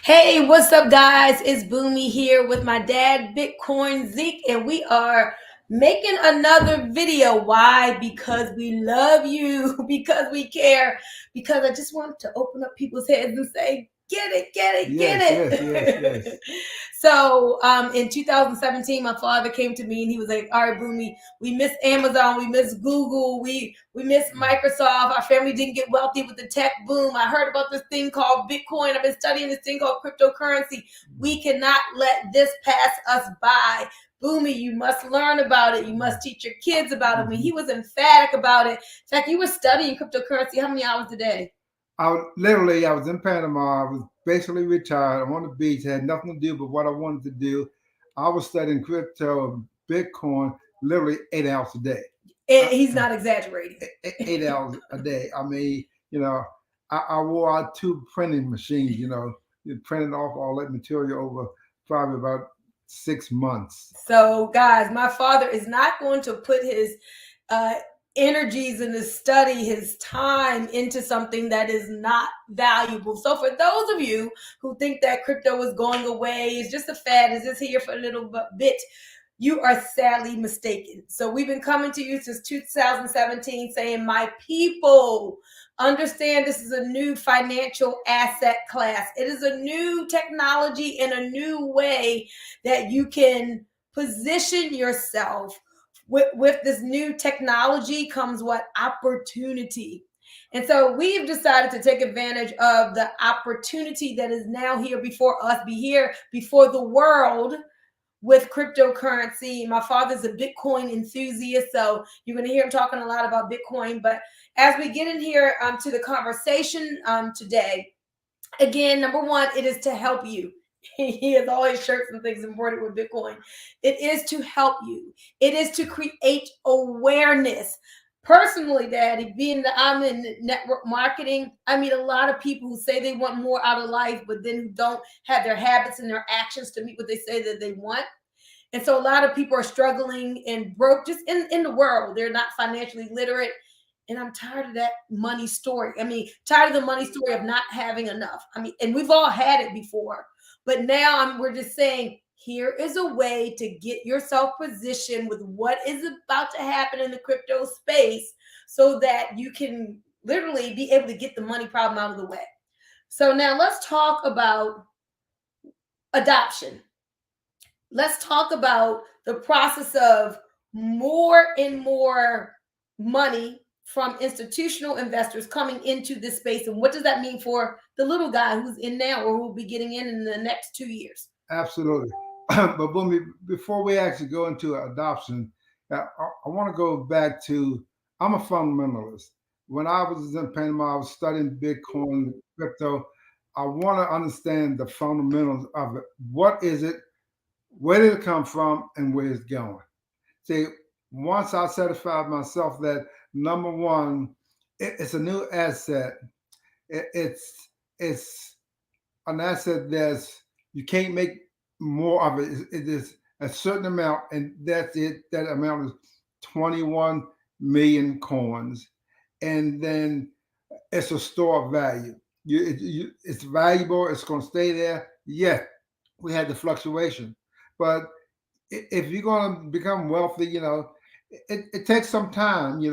Hey, what's up, guys? It's Boomy here with my dad, Bitcoin Zeke, and we are making another video. Why? Because we love you, because we care, because I just want to open up people's heads and say, get it, get it, get Yes, yes, yes, it. yes. So in 2017, my father came to me and he was like, all right, Boomy, we miss Amazon, we miss Google, we miss Microsoft. Our family didn't get wealthy with the tech boom. I heard about this thing called Bitcoin. I've been studying this thing called cryptocurrency. We cannot let this pass us by. Boomy, you must learn about it. You must teach your kids about it. I mean, he was emphatic about it. In fact, you were studying cryptocurrency how many hours a day? I was in Panama. I was basically retired. I'm on the beach. Had nothing to do but what I wanted to do. I was studying crypto, Bitcoin, literally 8 hours a day. And he's not exaggerating. 8 hours a day. I mean, I wore out two printing machines. You printed off all that material over probably about 6 months. So, guys, my father is not going to put his uh, energies in his study, his time into something that is not valuable. So, for those of you who think that crypto is going away, it's just a fad, is just here for a little bit, you are sadly mistaken. So, we've been coming to you since 2017 saying, my people, understand this is a new financial asset class. It is a new technology and a new way that you can position yourself. With this new technology comes what? Opportunity. And so we've decided to take advantage of the opportunity that is now here before us, be here before the world with cryptocurrency. My father's a Bitcoin enthusiast, so you're going to hear him talking a lot about Bitcoin. But as we get in here to the conversation today, again, number one, it is to help you. He has all his shirts and things embroidered with Bitcoin. It is to help you. It is to create awareness. Personally, Daddy, being that I'm in network marketing, I meet a lot of people who say they want more out of life, but then who don't have their habits and their actions to meet what they say that they want. And so a lot of people are struggling and broke just in the world. They're not financially literate. And I'm tired of that money story. I mean, tired of the money story of not having enough. I mean, and we've all had it before. But now we're just saying, here is a way to get yourself positioned with what is about to happen in the crypto space so that you can literally be able to get the money problem out of the way. So now let's talk about adoption. Let's talk about the process of more and more money from institutional investors coming into this space. And what does that mean for the little guy who's in now or who will be getting in the next 2 years? Absolutely. But Boomy, before we actually go into adoption, I want to go back to I'm a fundamentalist. When I was in Panama, I was studying Bitcoin, crypto. I want to understand the fundamentals of it. What is it? Where did it come from? And where it's going? See, once I certified myself that number one, it's a new asset. It's an asset that's you can't make more of it. It is a certain amount, and that's it. That amount is 21 million coins, and then it's a store of value. It's valuable. It's going to stay there. Yeah, we had the fluctuation, but if you're going to become wealthy, it takes some time. You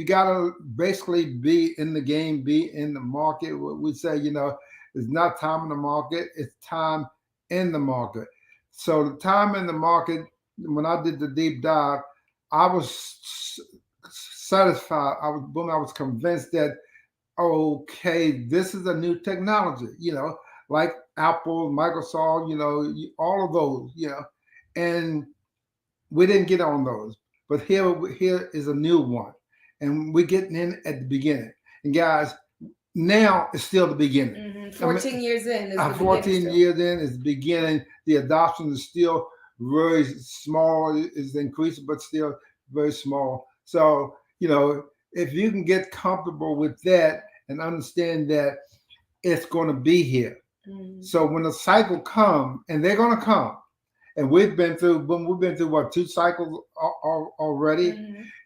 got to basically be in the game, be in the market. We say, it's not time in the market, it's time in the market. So the time in the market, when I did the deep dive, I was satisfied. I was convinced that okay, this is a new technology. Like Apple, Microsoft. All of those. And we didn't get on those, but here is a new one, and we're getting in at the beginning. And guys, now it's still the beginning. 14 years in is 14 years in is the beginning. The adoption is still very small. Is increasing, but still very small. So if you can get comfortable with that and understand that it's going to be here. So when the cycle come, and they're going to come, and we've been through what, 2 cycles already.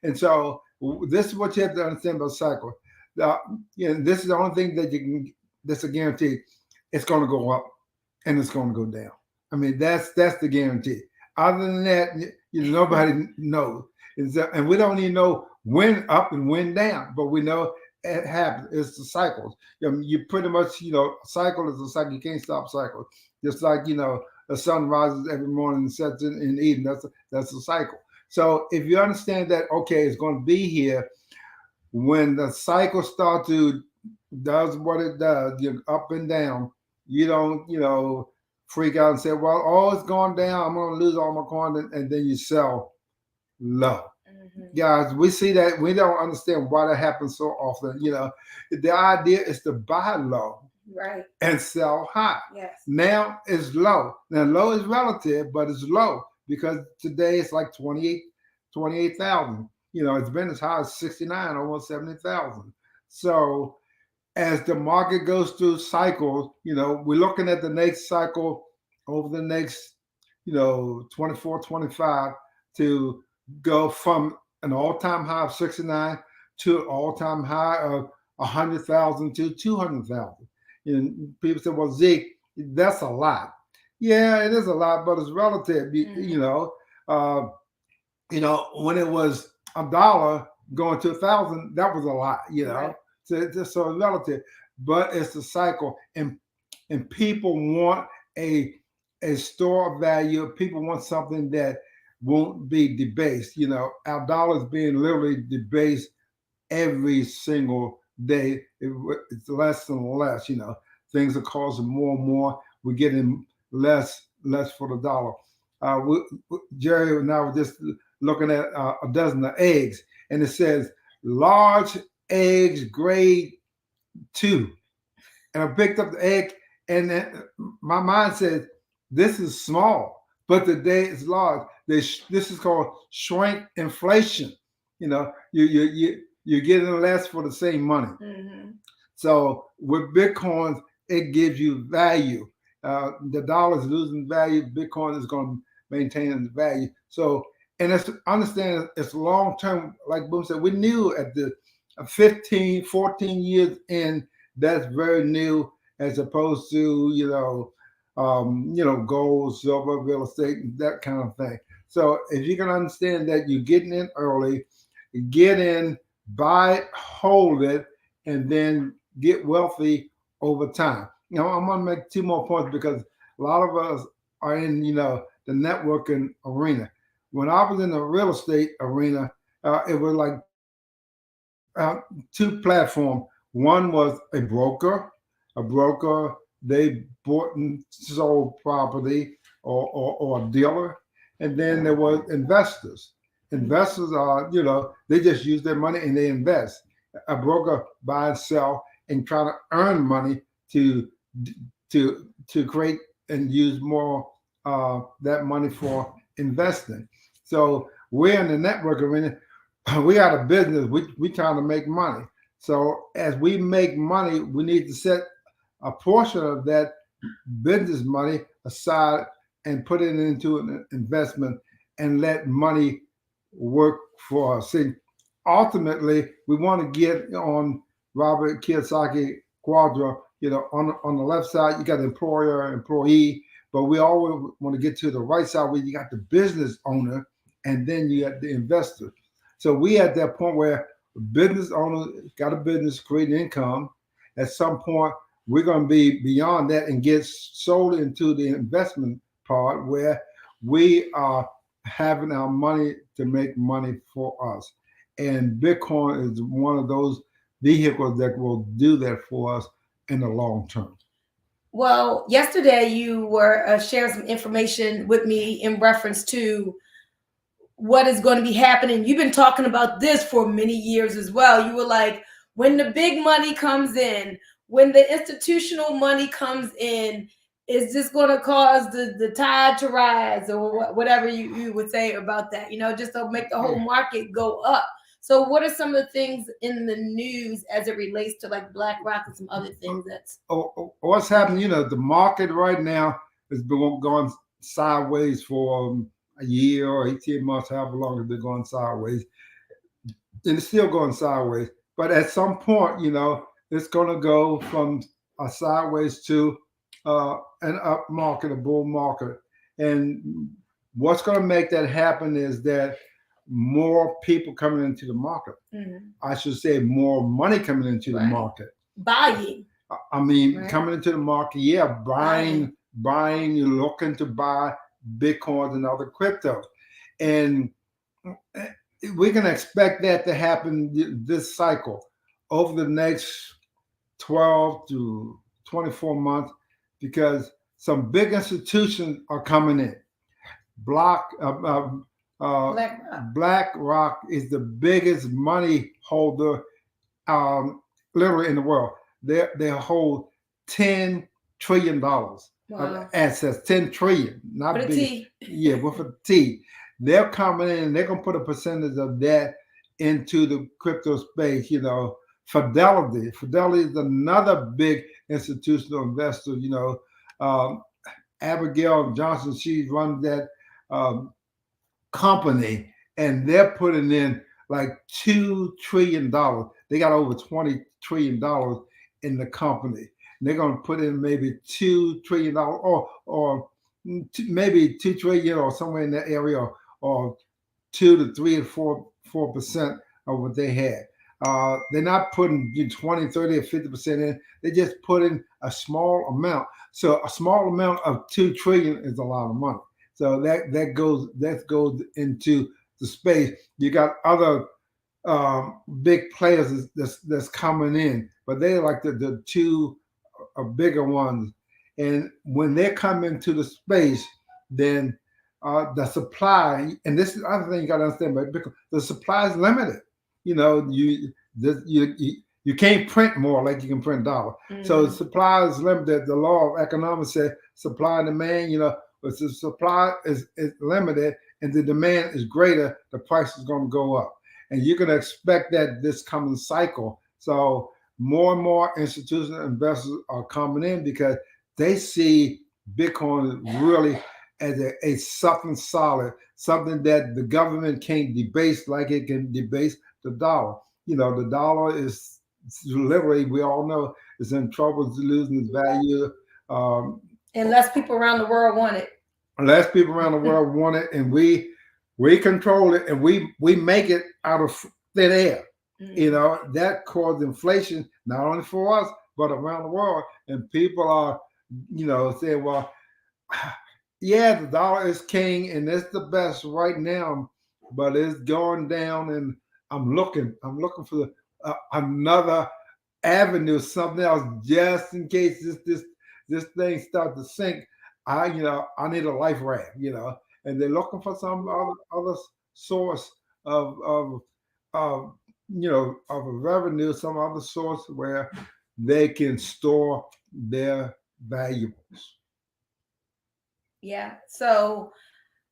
And so this is what you have to understand about cycle. This is the only thing that you can. That's a guarantee. it's going to go up and it's going to go down. I mean, that's the guarantee. Other than that, nobody knows. And we don't even know when up and when down, but we know it happens. It's the cycles. You pretty much, a cycle is a cycle. You can't stop cycles. Just like, the sun rises every morning and sets in the evening. That's a cycle. So if you understand that, okay, it's going to be here, when the cycle starts to does what it does, you're up and down, you don't, freak out and say, well, oh, it's going down, I'm going to lose all my coin, and then you sell low. Guys, we see that. We don't understand why that happens so often. The idea is to buy low, right, and sell high. Yes. Now it's low. Now low is relative, but it's low because today it's like 28,000. It's been as high as 69, almost 70,000. So as the market goes through cycles, we're looking at the next cycle over the next, 24, 25 to go from an all-time high of 69 to an all-time high of 100,000 to 200,000. And people say, well, Zeke, that's a lot. Yeah, it is a lot, but it's relative. When it was $1 going to 1,000, that was a lot, Right. So it's relative, but it's a cycle, and people want a store of value. People want something that won't be debased. Our dollar is being literally debased every single day. It's less and less. Things are costing more and more. We're getting less for the dollar. Jerry and I were just looking at a dozen of eggs, and it says large eggs grade 2. And I picked up the egg, and then my mind said, this is small, but today it's large. This is called shrink inflation. You're getting less for the same money. So with Bitcoin, it gives you value. The dollar is losing value. Bitcoin is going to maintain its value. So, and it's understand it's long term. Like Boom said, we knew at the 15, 14 years in, that's very new as opposed to gold, silver, real estate, that kind of thing. So if you can understand that you're getting in early, get in, buy it, hold it, and then get wealthy over time. Now I'm going to make 2 more points because a lot of us are in the networking arena. When I was in the real estate arena, it was like 2 platforms. One was a broker. They bought and sold property, or a dealer, and then there was investors. Investors are, they just use their money and they invest. A broker buy and sell and try to earn money to create and use more that money for investing. So we're in the network arena. We got a business. We trying to make money. So as we make money, we need to set a portion of that business money aside and put it into an investment and let money work for us. See, ultimately, we want to get on Robert Kiyosaki quadrant. On the left side, you got the employer, employee, but we always want to get to the right side where you got the business owner and then you got the investor. So we at that point where business owner got a business creating income. At some point, we're going to be beyond that and get sold into the investment part where we are having our money to make money for us. And Bitcoin is one of those vehicles that will do that for us in the long term. Well, yesterday you were sharing some information with me in reference to what is going to be happening. You've been talking about this for many years as well. You were like, when the big money comes in, when the institutional money comes in, is this going to cause the tide to rise, or whatever you would say about that, just to make the whole market go up. So what are some of the things in the news as it relates to like BlackRock and some other things that's what's happening? The market right now has been going sideways for a year or 18 months, however long it's been going sideways. And it's still going sideways. But at some point, it's going to go from a sideways to an up market, a bull market. And what's going to make that happen is that more people coming into the market. I should say more money coming into the market. Buying. I mean, coming into the market, yeah, buying, you're looking to buy Bitcoins and other cryptos. And we can expect that to happen this cycle over the next 12 to 24 months because some big institutions are coming in. BlackRock is the biggest money holder literally in the world. They hold $10 trillion of assets. 10 trillion, not with big. A T. Yeah, with a T. They're coming in and they're gonna put a percentage of that into the crypto space. You know, Fidelity is another big institutional investor. You know, Abigail Johnson, she runs that company, and they're putting in like $2 trillion. They got over $20 trillion in the company. And they're going to put in maybe $2 trillion or maybe 2 trillion or somewhere in that area, or 2 to 3 or 4% of what they had. They're not putting 20, 30, or 50% in. They just put in a small amount. So a small amount of 2 trillion is a lot of money. So that goes into the space. You got other big players that's coming in, but they're like the two bigger ones. And when they come into the space, then the supply, and this is the other thing you got to understand, but the supply is limited. You know, you can't print more like you can print dollar. So the supply is limited. The law of economics says supply and demand. You know, but the supply is limited and the demand is greater, the price is going to go up. And you're going to expect that this coming cycle. So more and more institutional investors are coming in because they see Bitcoin really as a something solid, something that the government can't debase like it can debase the dollar. You know, the dollar is literally, we all know, is in trouble, it's losing its value. And less people around the world want it. Less people around the world want it, and we control it, and we make it out of thin air. You know, that caused inflation not only for us but around the world. And people are, you know, saying, well, yeah, the dollar is king and it's the best right now, but it's going down, and I'm looking for another avenue, something else, just in case this thing starts to sink. I need a life raft, you know, and they're looking for some other source of you know, of a revenue, some other source where they can store their valuables. Yeah. So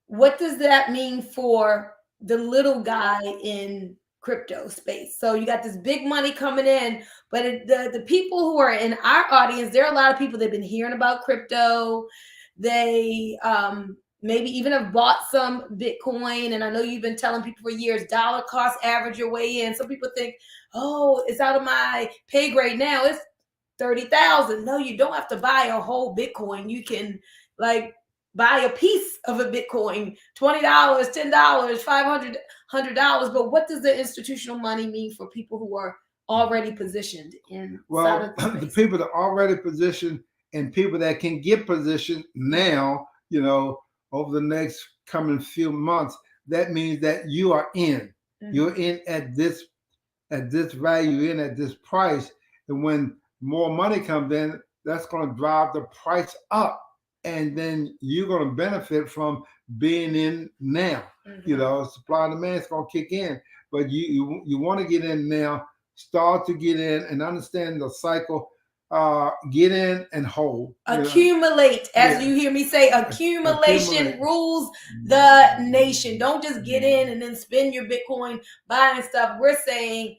what does that mean for the little guy in crypto space? So you got this big money coming in, but the people who are in our audience, there are a lot of people that have been hearing about crypto. They maybe even have bought some Bitcoin. And I know you've been telling people for years, dollar cost average your way in. Some people think, oh, it's out of my pay grade now. It's 30,000. No, you don't have to buy a whole Bitcoin. You can like buy a piece of a Bitcoin, $20, $10, $500, $100. But what does the institutional money mean for people who are already positioned in? Well, the people that are already positioned and people that can get positioned now, you know, over the next coming few months, that means that you are in. You're in at this value, in at this price. And when more money comes in, that's going to drive the price up. And then you're going to benefit from being in now. You know, supply and demand is going to kick in. But you want to get in now, start to get in and understand the cycle. Get in and hold. Accumulate, as you hear me say, accumulation rules the nation. Don't just get in and then spend your Bitcoin buying stuff. We're saying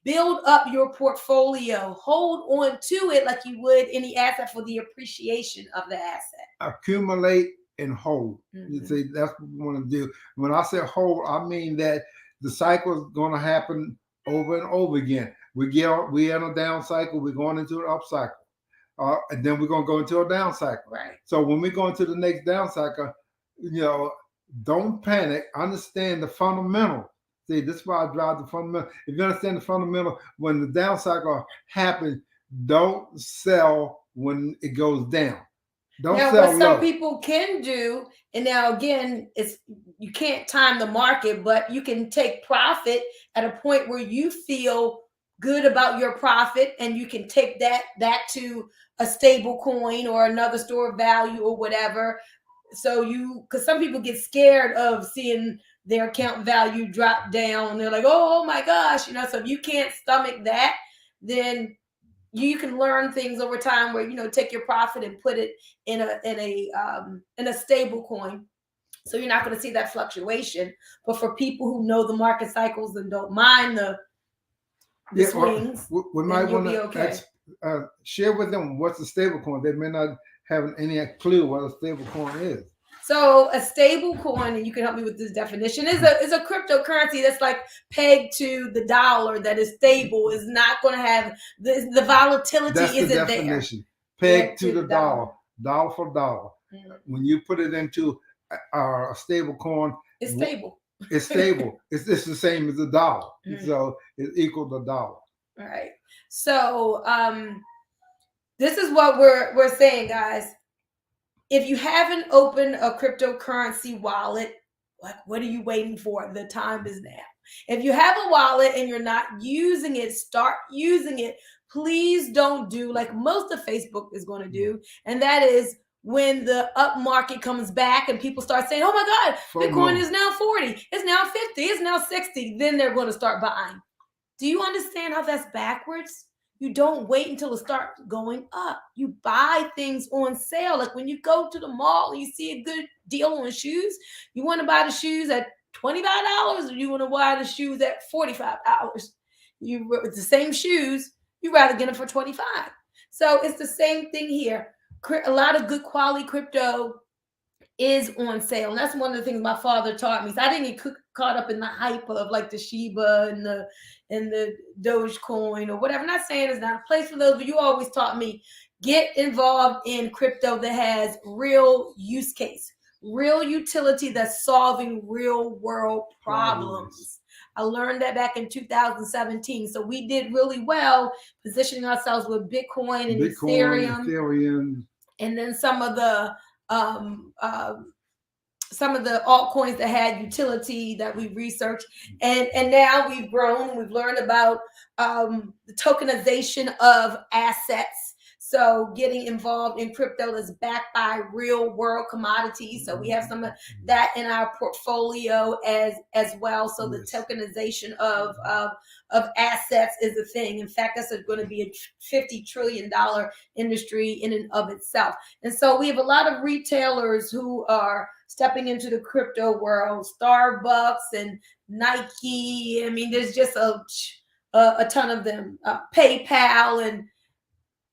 build up your portfolio, hold on to it like you would any asset for the appreciation of the asset. Accumulate and hold. You see, that's what we want to do. When I say hold, I mean that the cycle is going to happen over and over again. We're in a down cycle. We're going into an up cycle. and then we're gonna go into a down cycle. Right. So when we go into the next down cycle, don't panic. Understand the fundamental. See, this is why I drive the fundamental. If you understand the fundamental, when the down cycle happens, don't sell when it goes down. Don't now, sell what low. some people can do, and now again, it's you can't time the market, but you can take profit at a point where you feel good about your profit, and you can take that to a stable coin or another store of value or whatever. So because some people get scared of seeing their account value drop down. They're like, oh my gosh, so if you can't stomach that, then you can learn things over time where take your profit and put it in a stable coin, so you're not going to see that fluctuation. But for people who know the market cycles and don't mind the swings, we might want to okay. Share with them what's a stable coin. They may not have any clue what a stable coin is. So a stable coin, and you can help me with this definition, is a cryptocurrency that's like pegged to the dollar, that is stable, is not going to have the volatility. That's isn't the definition. There. Pegged to the dollar for dollar. Mm-hmm. When you put it into a stable coin, it's stable. It's stable. It's the same as the dollar. Mm-hmm. So it's equal to dollar. All right. So this is what we're saying, guys. If you haven't opened a cryptocurrency wallet, like, what are you waiting for? The time is now. If you have a wallet and you're not using it, start using it. Please don't do like most of Facebook is going to do, and that is when the up market comes back and people start saying, oh my God, Bitcoin is now 40, it's now 50, it's now 60, then they're going to start buying. Do you understand how that's backwards? You don't wait until it starts going up. You buy things on sale. Like when you go to the mall and you see a good deal on shoes, you want to buy the shoes at $25 or you want to buy the shoes at $45. It's the same shoes. You'd rather get them for $25. So it's the same thing here. A lot of good quality crypto is on sale. And that's one of the things my father taught me. So I didn't get caught up in the hype of like the Shiba and the Dogecoin or whatever. I'm not saying it's not a place for those, but you always taught me, get involved in crypto that has real use case, real utility, that's solving real world problems. I learned that back in 2017. So we did really well positioning ourselves with Bitcoin and Ethereum. And then some of the altcoins that had utility that we researched, and now we've grown and we've learned about the tokenization of assets. So getting involved in crypto that's backed by real world commodities. So we have some of that in our portfolio as well. So the tokenization of assets is a thing. In fact, that's going to be a $50 trillion industry in and of itself. And so we have a lot of retailers who are stepping into the crypto world, Starbucks and Nike. I mean, there's just a ton of them. PayPal, and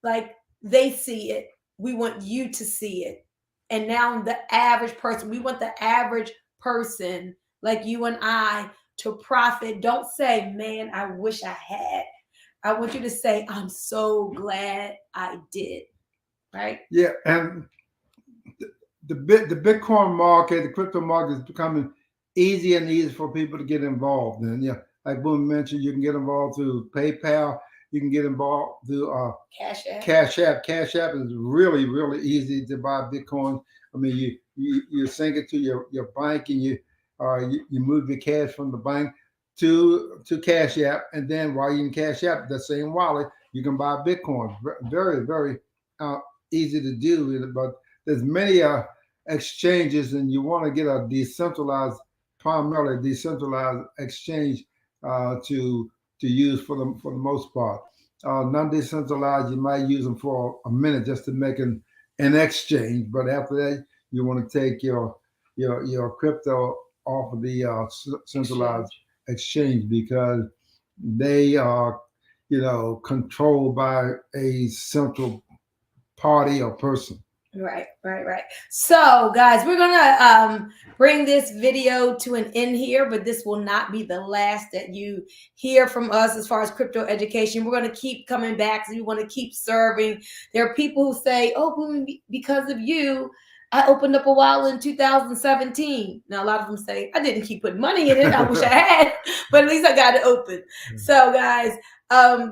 like, they see it. We want you to see it. And now the average person, we want the average person like you and I to profit. Don't say, man, I wish I had. I want you to say, I'm so glad I did. Right? Yeah. And the Bitcoin market, the crypto market is becoming easier and easier for people to get involved in. Yeah. Like Boom mentioned, you can get involved through PayPal. You can get involved through Cash App. Cash App is really, really easy to buy Bitcoin. I mean, you sync it to your bank, and you move your cash from the bank to Cash App, and then while you're in Cash App, the same wallet, you can buy Bitcoin. Very, very easy to do. But there's many exchanges, and you want to get a primarily decentralized exchange to use for the most part. Non-decentralized, you might use them for a minute just to make an exchange, but after that, you want to take your crypto off of the centralized exchange, because they are controlled by a central party or person. Right. So, guys, we're gonna bring this video to an end here, but this will not be the last that you hear from us as far as crypto education. We're gonna keep coming back, so we want to keep serving. There are people who say, "Oh, Boomy, because of you, I opened up a wallet in 2017." Now, a lot of them say, "I didn't keep putting money in it. I wish I had, but at least I got it open." So, guys,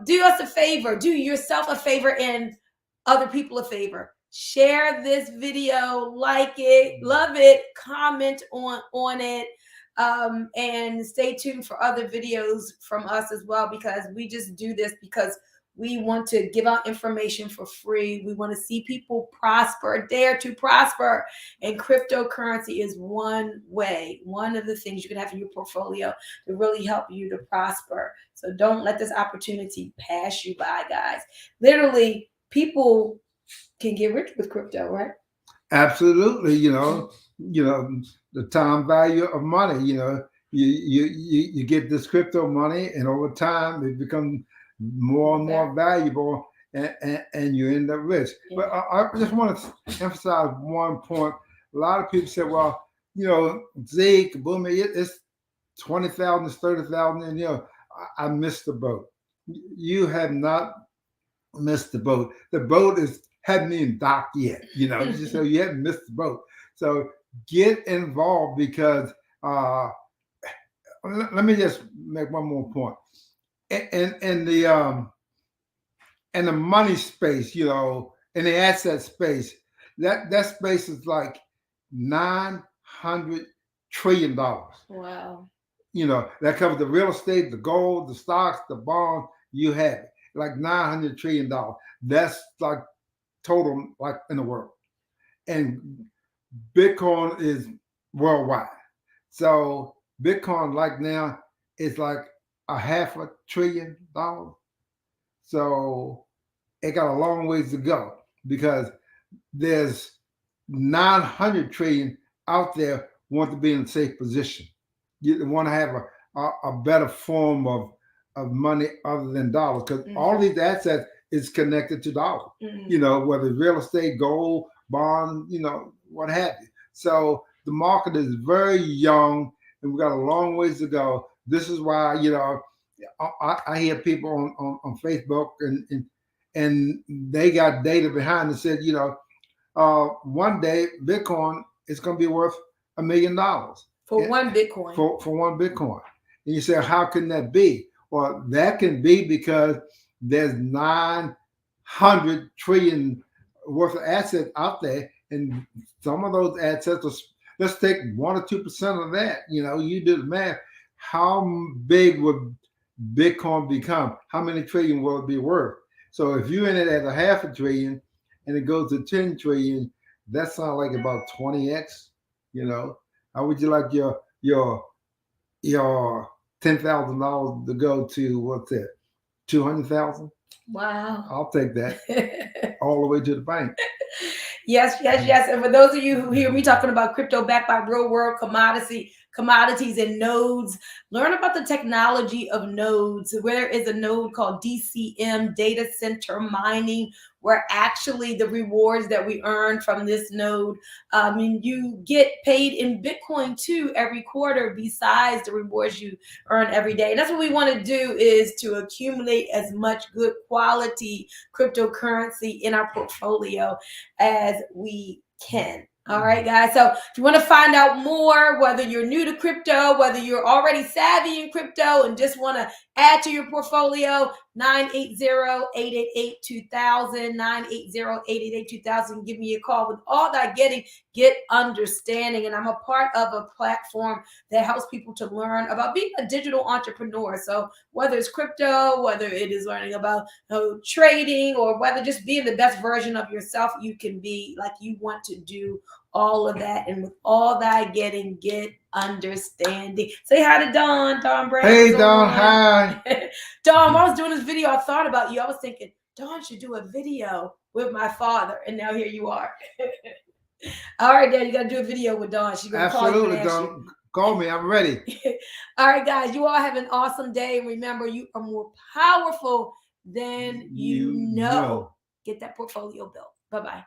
do us a favor, do yourself a favor, and other people a favor. Share this video, like it, love it, comment on it, and stay tuned for other videos from us as well, because we just do this because we want to give out information for free. We want to see people prosper, dare to prosper, and cryptocurrency is one way, one of the things you can have in your portfolio to really help you to prosper. So don't let this opportunity pass you by, guys. Literally, people can get rich with crypto, right? Absolutely. The time value of money. You get this crypto money, and over time it becomes more and more valuable, and you end up rich. Yeah. But I just want to emphasize one point. A lot of people say, "Well, Zeke, Boomy, it's 20,000, it's 30,000, and I missed the boat." You have not missed the boat. The boat hadn't even docked yet, so you haven't missed the boat. So get involved, because let me just make one more point. In the money space, in the asset space, that space is like $900 trillion. Wow. That covers the real estate, the gold, the stocks, the bonds. You have it, like $900 trillion. That's like total, like in the world. And Bitcoin is worldwide. So Bitcoin, like now, is like $500 billion. So it got a long ways to go, because there's 900 trillion out there want to be in a safe position. You want to have a better form of money other than dollars, because all these assets is connected to dollars. Whether it's real estate, gold, bond, what have you. So the market is very young, and we got a long ways to go. This is why I hear people on Facebook, and they got data behind it, said one day Bitcoin is going to be worth $1 million for one Bitcoin. For one Bitcoin. And you say, how can that be? Well, that can be because there's 900 trillion worth of assets out there, and some of those assets are, let's take 1 or 2% of that. You do the math. How big would Bitcoin become? How many trillion will it be worth? So if you're in it at $500 billion and it goes to 10 trillion, that sounds like about 20x. How would you like your $10,000 to go to, what's that, 200,000? Wow. I'll take that all the way to the bank. Yes. And for those of you who hear me talking about crypto backed by real world commodities and nodes, learn about the technology of nodes. There is a node called DCM, data center mining, where actually the rewards that we earn from this node, you get paid in Bitcoin too every quarter, besides the rewards you earn every day. And that's what we want to do, is to accumulate as much good quality cryptocurrency in our portfolio as we can. All right, guys. So if you want to find out more, whether you're new to crypto, whether you're already savvy in crypto and just want to add to your portfolio, 980-888-2000, 980-888-2000. Give me a call. With all that get understanding. And I'm a part of a platform that helps people to learn about being a digital entrepreneur. So whether it's crypto, whether it is learning about trading, or whether just being the best version of yourself you can be, like you want to do all of that. And with all that get understanding. Say hi to Don Brown. Hey, Don. Hi. Don, while I was doing this video, I thought about you. I was thinking, Don should do a video with my father. And now here you are. All right, Dad, you got to do a video with Dawn. She's going to call you. Absolutely, Dawn. Call me. I'm ready. All right, guys, you all have an awesome day. And remember, you are more powerful than you know. Get that portfolio built. Bye-bye.